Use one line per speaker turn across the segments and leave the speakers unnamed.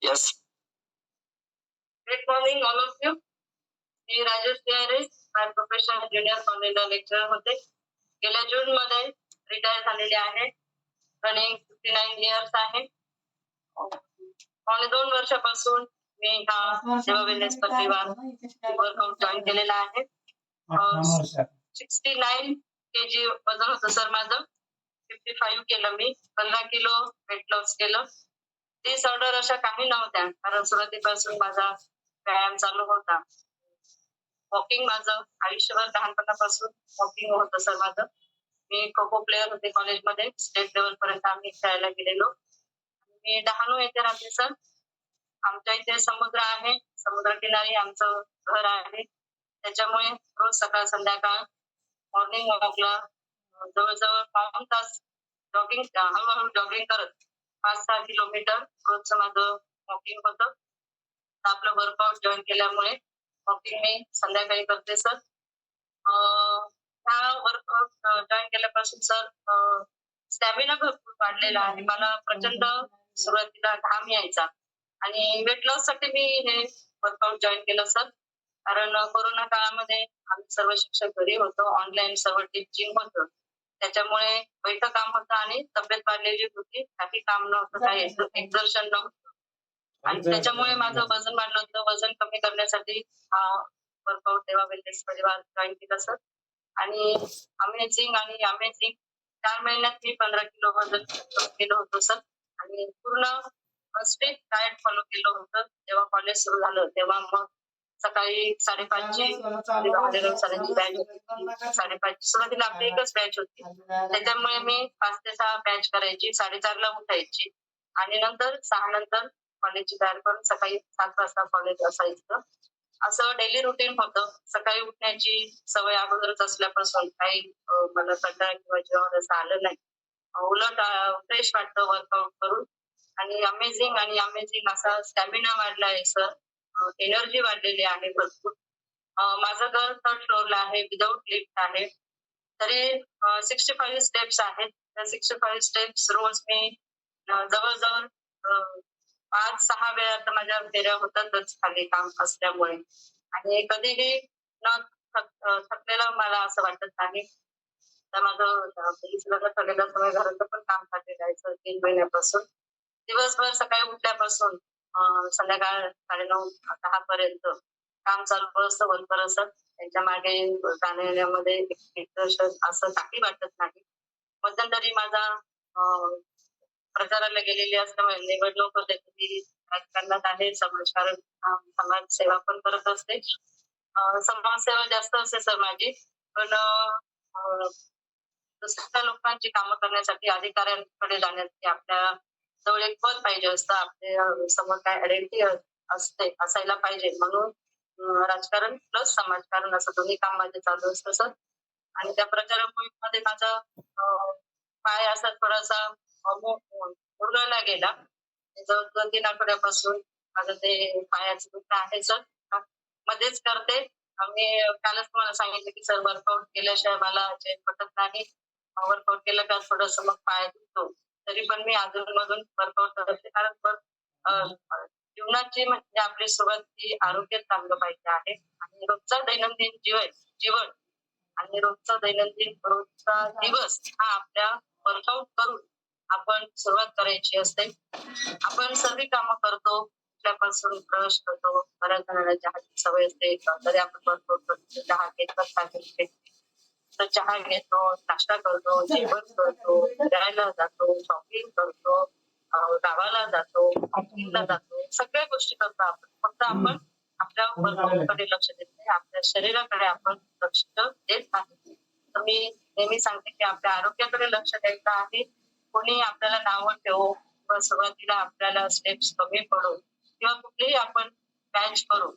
Yes. Good morning, all of you. मी Rajesh Tiware, by professional junior कॉलेजला lecturer होते. गेल्या जून मध्ये रिटायर झालेले आहे. रनिंग 59 इयर्स आहे. पावणे 2 वर्षापासून मी हा सेवा वेलनेस परिवार वर्कआउट जॉईन केलेला आहे. 69 kg वजन होतं सर माझं. 55 केलं मी. 15 किलो वेट लॉस केलं. 30 ऑर्डर अशा काही नव्हत्या, कारण सुरुवातीपासून माझा व्यायाम चालू होता. वॉकिंग माझं आयुष्यभर लहानपणापासून वॉकिंग होतं सर माझं. मी खो खो प्लेअर होते कॉलेजमध्ये. स्टेट लेवल पर्यंत आम्ही खेळायला गेलेलो. मी डहाणू येथे राहते सर. आमच्या इथे समुद्र आहे. समुद्रकिनारी आमचं घर आहे. त्याच्यामुळे रोज सकाळ संध्याकाळ मॉर्निंग वॉकला जवळजवळ 5 तास जॉगिंग, हळूहळू जॉगिंग करत 5-6 किलोमीटर रोजचं माझं वॉकिंग होतं. आपलं वर्कआउट जॉईन केल्यामुळे वॉकिंग मी संध्याकाळी करते सर. हा वर्कआउट जॉईन केल्यापासून सर स्टॅमिना भरपूर वाढलेला आहे. मला प्रचंड सुरुवातीला घाम यायचा आणि वेट लॉस साठी मी हे वर्कआउट जॉईन केलं सर. कारण कोरोना काळामध्ये आम्ही सर्व शिक्षक घरी होतो. ऑनलाईन सर्व टीचिंग होतं. त्याच्यामुळे बैठं काम होतं आणि तब्येत वाढलेली होती. काही काम नव्हतं, काही एक्झर्शन नव्हतं आणि त्याच्यामुळे माझं वजन वाढलं होतं. वजन कमी करण्यासाठी हा वर्कआउट सेवा वेलनेस परिवार जॉईन केला सर. आणि अमेझिंग 4 महिन्यात मी 15 किलो वजन केलं होतं सर. आणि पूर्ण स्ट्रिक्ट डाएट फॉलो केलं होतं. जेव्हा कॉलेज सुरू झालं तेव्हा मग सकाळी 5:30ची सरांची बॅच होती. 5:30 सुरुवातीला आपली एकच बॅच होती. त्याच्यामुळे मी 5 ते 6 बॅच करायची. 4:30ला उठायची आणि नंतर 6 नंतर कॉलेजची तयारी करून सकाळी 7 वाजता कॉलेज असायचं. असं डेली रुटीन होतं. सकाळी उठण्याची सवय अगोदरच असल्यापासून काही मला कंटाळा किंवा जेवण असं आलं नाही. उलट फ्रेश वाटतं वर्कआउट करून आणि अमेझिंग असा स्टॅमिना वाढला आहे सर. एनर्जी वाढलेली आहे भरपूर. माझं घर 3rd फ्लोअरला आहे. विदाऊट लिफ्ट आहे. तरी 65 स्टेप्स आहेत. त्या 65 स्टेप्स रोज मी जवळजवळ 5-6 वेळा तर माझ्या फेऱ्या होतातच खाली काम असल्यामुळे. आणि कधीही न थकलेलं मला असं वाटत नाही. तर माझं पोलीस ठरलेलं सगळं घराचं पण काम झालेलं आहे सर 3 महिन्यापासून. दिवसभर सकाळी उठल्यापासून संध्याकाळ 9:30-10 पर्यंत काम चालू असतं वर्कर असत. त्यांच्या मागे जाण्यामध्ये असं काही वाटत नाही. मध्यंतरी माझा प्रचाराला गेलेली असल्यामुळे निवडणूक होते ती राजकारणात आहे. समाजकारण समाजसेवा पण करत असते. समाजसेवा जास्त असते सर माझी. पण दुसऱ्या लोकांची कामं करण्यासाठी अधिकाऱ्यांकडे जाण्यासाठी आपल्या जवळ एक पद पाहिजे असतं. आपल्या समोर काय आयडेंटिटी असते असायला पाहिजे. म्हणून राजकारण प्लस समाजकारण असं दोन्ही काम माझे चालू असतं सर. आणि त्या प्रचार मोहिमेमध्ये माझा पाय असा थोडासा मुरगळला गेला. जवळ 2-3 आठवड्यापासून माझं ते पायाचं दुखणं आहे सर. मध्येच करते. आम्ही कालच तुम्हाला सांगितलं की सर वर्कआउट केल्याशिवाय मला चैन पटत नाही. वर्कआउट केलं का थोडंसं मग पाय दुखतो. तरी पण मी अधूनमधून वर्कआउट करते. कारण जीवनाची म्हणजे आपली सुरुवात ही आरोग्य चांगलं पाहिजे आहे. आणि रोजचा दैनंदिन जीवन आणि रोजचा दिवस हा आपल्या वर्कआउट करून आपण सुरुवात करायची असते. आपण सर्व कामं करतो. उठल्यापासून ब्रश करतो. बऱ्याच जणांना चहाची सवय असते. तरी आपण वर्कआउट करतो. चहा घेत तर चहा घेतो, नाश्ता करतो, जेवण करतो, फिरायला जातो, शॉपिंग करतो, गावाला जातो, ऑफिसला जातो. सगळ्या गोष्टी करतो आपण. फक्त आपण आपल्या वर्कआउटकडे लक्ष देत नाही. आपल्या शरीराकडे आपण लक्ष देत नाही. तर मी नेहमी सांगते की आपल्या आरोग्याकडे लक्ष द्यायचं आहे. कोणी आपल्याला नावं ठेवो किंवा सुरुवातीला आपल्याला स्टेप्स कमी पडो किंवा कुठलीही आपण बॅच करू.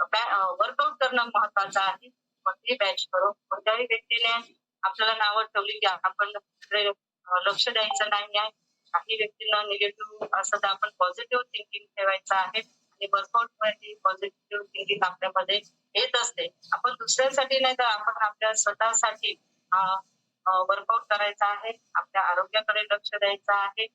वर्कआउट करणं महत्वाचं आहे. कोणतीही बॅच करू. कोणत्याही व्यक्तीने आपल्याला नावं ठेवली की आपण लक्ष द्यायचं नाही आहे. काही व्यक्तींना निगेटिव्ह असं तर आपण पॉझिटिव्ह थिंकिंग ठेवायचं आहे. आणि वर्कआउट मध्ये पॉझिटिव्ह थिंकिंग आपल्यामध्ये येत असते. आपण दुसऱ्यांसाठी नाही तर आपण आपल्या स्वतःसाठी वर्कआउट करायचा आहे. आपल्या आरोग्याकडे लक्ष द्यायचं आहे.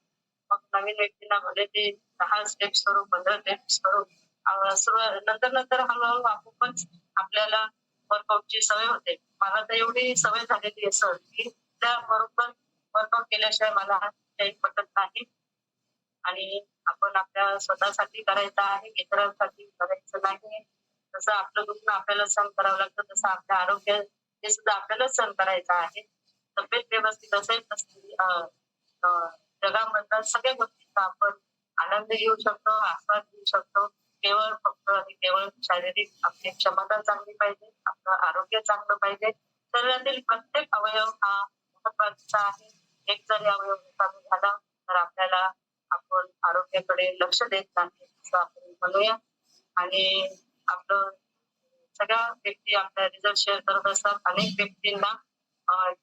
मग नवीन व्यक्तींना भले ते 10 स्टेप्स करू, 15 स्टेप्स करू. नंतर हळू-हळू आपोआपच आपल्याला वर्कआउटची सवय होते. मला तर एवढी सवय झालेली आहे सर, की त्याबरोबर वर्कआउट केल्याशिवाय मला काही पटत नाही आणि आपण आपल्या स्वतःसाठी करायचं आहे, इतरांसाठी करायचं नाही. जसं आपलं दुखणं आपल्याला सहन करावं लागतं, तसं आपलं आरोग्य हे सुद्धा आपल्यालाच सहन करायचं आहे. तब्येत व्यवस्थित असेल तर अ, जगामधल्या सगळ्या गोष्टींचा आपण आनंद घेऊ शकतो, आस्वाद घेऊ शकतो. केवळ फक्त आणि केवळ शारीरिक आपली क्षमता चांगली पाहिजे, आपलं आरोग्य चांगलं पाहिजे. शरीरातील प्रत्येक अवयव हा महत्वाचा आहे. एक जरी अवयव कमी झाला तर आपल्याला आपण आरोग्याकडे लक्ष देत नाही असं आपण म्हणूया. आणि आपलं सगळ्या व्यक्ती आपला रिझल्ट शेअर करत असतात. अनेक व्यक्तींना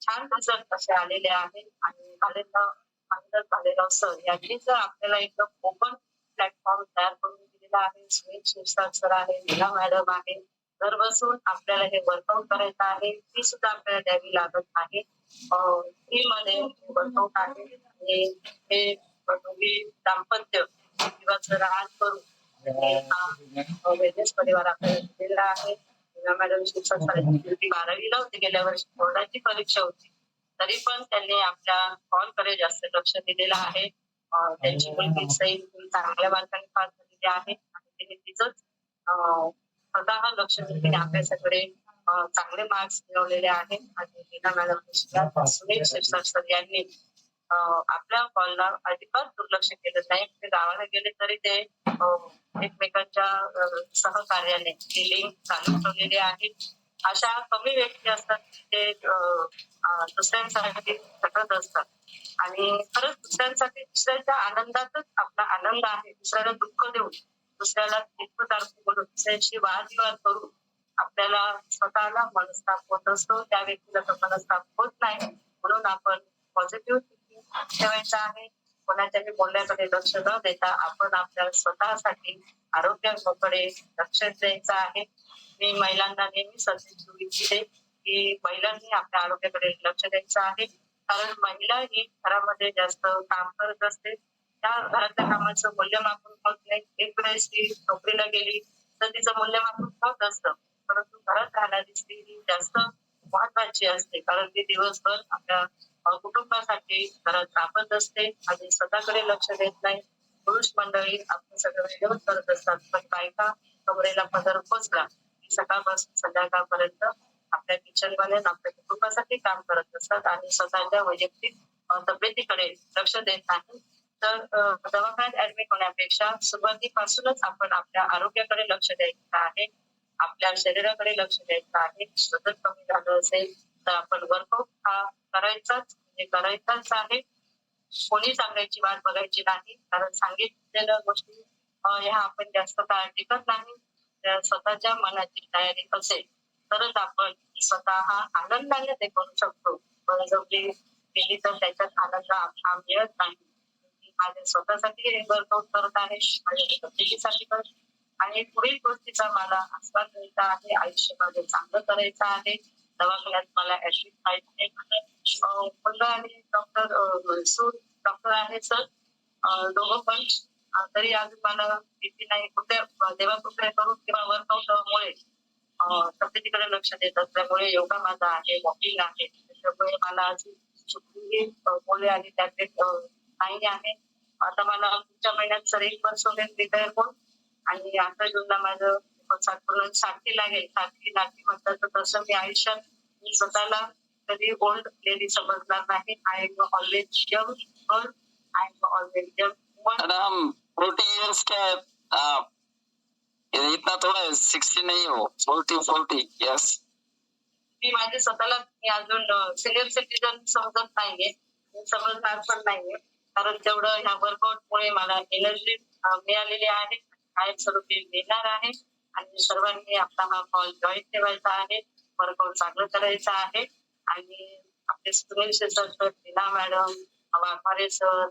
छान रिझल्ट असे आलेले आहेत आणि झालेला सर यांनी जर आपल्याला एकदम ओपन प्लॅटफॉर्म तयार करून दिलेला आहे. सुनील शिरसाट सर आहे, मीना मॅडम आहे. घर बसून आपल्याला हे वर्कआउट करायचं आहे. फी सुद्धा आपल्याला द्यावी लागत आहे. फ्रीमध्ये वर्कआउट आहे आणि हे दोघी दाम्पत्य किंवा जर आज करून वेगळेच परिवार आपल्याला दिलेला आहे. मीना मॅडम शिक्षक ती 12वीला होती गेल्या वर्षी बोर्डाची परीक्षा होती. तरी पण त्यांनी आपल्या कॉलकडे जास्त लक्ष दिलेलं आहे. त्यांची मुलगी सई चांगल्या मार्कांनी पास झालेली आहे आणि तिने तिचंच स्वतः लक्ष देऊन तिने अभ्यासाकडे चांगले मार्क्स मिळवलेले आहेत आणि मीना मॅडम सुनील शिरसाट सर यांनी आपल्या कॉलला अजिबात दुर्लक्ष केलं नाही. ते गावाला गेले तरी ते एकमेकांच्या सहकार्याने ती लिंक चालू ठेवलेली आहे. अशा कमी व्यक्ती असतात की ते दुसऱ्यांसाठी झटत असतात आणि खरंच दुसऱ्यांच्या आनंदातच आपला आनंद आहे. दुसऱ्याला दुःख देऊन, दुसऱ्याला दाखवून बोलून, दुसऱ्याशी वादविवाद करून आपल्याला स्वतःला मनस्ताप होत असतो. त्या व्यक्तीला तो मनस्ताप होत नाही. म्हणून आपण पॉझिटिव्ह ठेवायचं आहे. कोणाच्याही बोलण्याकडे लक्ष न देता आपण आपल्या स्वतःसाठी आरोग्याकडे लक्ष द्यायचं आहे. मी महिलांना नेहमी संदेश देऊ इच्छिते की महिलांनी आपल्या आरोग्याकडे लक्ष द्यायचं आहे. कारण महिला ही घरामध्ये जास्त काम करत असते. त्या घरातल्या कामाचं मूल्यमापन होत नाही. एक वेळेस ती नोकरीला गेली तर तिचं मूल्यमापन होत असतं. परंतु घरात राहणारी स्त्री ही जास्त महत्वाची असते. कारण ती दिवसभर आपल्या कुटुंबासाठी घरात राबत असते आणि स्वतःकडे लक्ष देत नाही. पुरुष मंडळी आपण सगळं वेळेवर करत असतात. पण बायका कमरेला पदर खोचला की सकाळपासून संध्याकाळपर्यंत आपल्या किचनमध्ये आपल्या कुटुंबासाठी काम करत असतात आणि स्वतःच्या वैयक्तिक तब्येतीकडे लक्ष देत नाही. तर दवाखान्यात ऍडमिट होण्यापेक्षा सुरुवातीपासूनच आपण आपल्या आरोग्याकडे लक्ष द्यायचं आहे. आपल्या शरीराकडे लक्ष द्यायचं आहे. सतत कमी झालं असेल तर आपण वर्कआउट हा करायचाच आहे. कोणी सांगायची वाट बघायची नाही. कारण सांगितलेल्या गोष्टी ह्या आपण जास्त काळ टिकत नाही. स्वतःच्या मनाची तयारी असेल तरच आपण स्वतः आनंदाने ते करू शकतो. बळजबरी केली तर त्याच्यात आनंद हा मिळत नाही. मी माझ्या स्वतःसाठी हे वर्कआउट करत आहे, माझ्या तब्येतीसाठी करत आणि पुढील गोष्टीचा मला आस्वाद घ्यायचा आहे. आयुष्यामध्ये चांगलं करायचं आहे. दवाखान्यात मला ऍडमिट व्हायचं मुलगा आणि डॉक्टर मनसूर डॉक्टर आहे सर. दोघं पण तरी अजून मला भीती नाही. कुठे देवाकृपा करून किंवा वर्कआउटमुळे तब्येतीकडे लक्ष देत असल्यामुळे योगा माझा आहे, वॉकिंग आहे. त्याच्यामुळे मला अजून कुठलीही मुले आणि टॅबलेट नाही आहे. आता मला पुढच्या महिन्यात सर 1 वर्ष होईल रिटायर होऊन आणि 8 जूनला माझं 60 लागेल. 60 नाती म्हणतात तर तसं मी आयुष्यात मी स्वतःला कधी ओल्ड लेडी समजणार नाही. I am always young girl. I am always young woman.
Madam 40 years का इतना थोड़ा 60 नहीं हो 40 यस.
मी माझे स्वतःला मी अजून सिनियर सिटीजन समजत नाहीये. समजणार पण नाहीये. कारण तेवढं ह्या वर्कआउटमुळे मला एनर्जी मिळालेली आहे. कायमस्वरूपी मिळणार आहे आणि सर्वांनी आपला हा कॉल जॉईन ठेवायचा आहे. वर्कआउट चांगलं करायचं आहे आणि आपले Sunil Shirsat sir, Meena madam, Waghmare sir,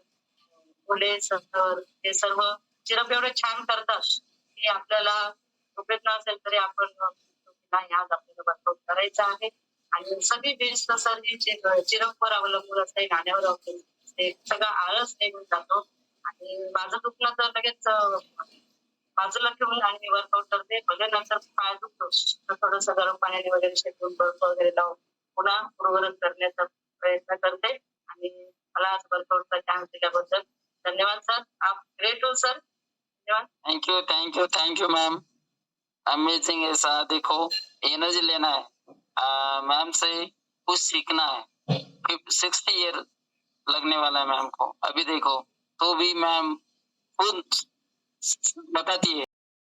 Phule sir हे सर्व चिरप एवढे छान करतात की आपल्याला झोपेत नसेल तरी आपण नाही आज आपल्याला वर्कआउट करायचं आहे आणि सगळी बेस्ट सर ही चिरपवर अवलंबून असते, गाण्यावर अवलंबून असते. सगळा आळस निघून जातो. आणि माझं दुखणं तर लगेच बाजूला ठेवून आणि मी वर्कआउट करते. भले नंतर पाय दुखतो, तर थोडंसं गरम पाण्याने वगैरे शेकून बर्फ वगैरे लावून पुन्हा पूर्ववत करण्याचा प्रयत्न करते आणि मला आज वर्कआउटचा चान्स दिल्याबद्दल धन्यवाद सर. आप ग्रेट हो सर. धन्यवाद.
Thank you ma'am. अमेजिंग ऐसा देखो, एनर्जी लेना है, मैम से कुछ सीखना है। 60 ईयर लगने वाला है मैम को, अभी देखो तो भी मैम खुद बताती है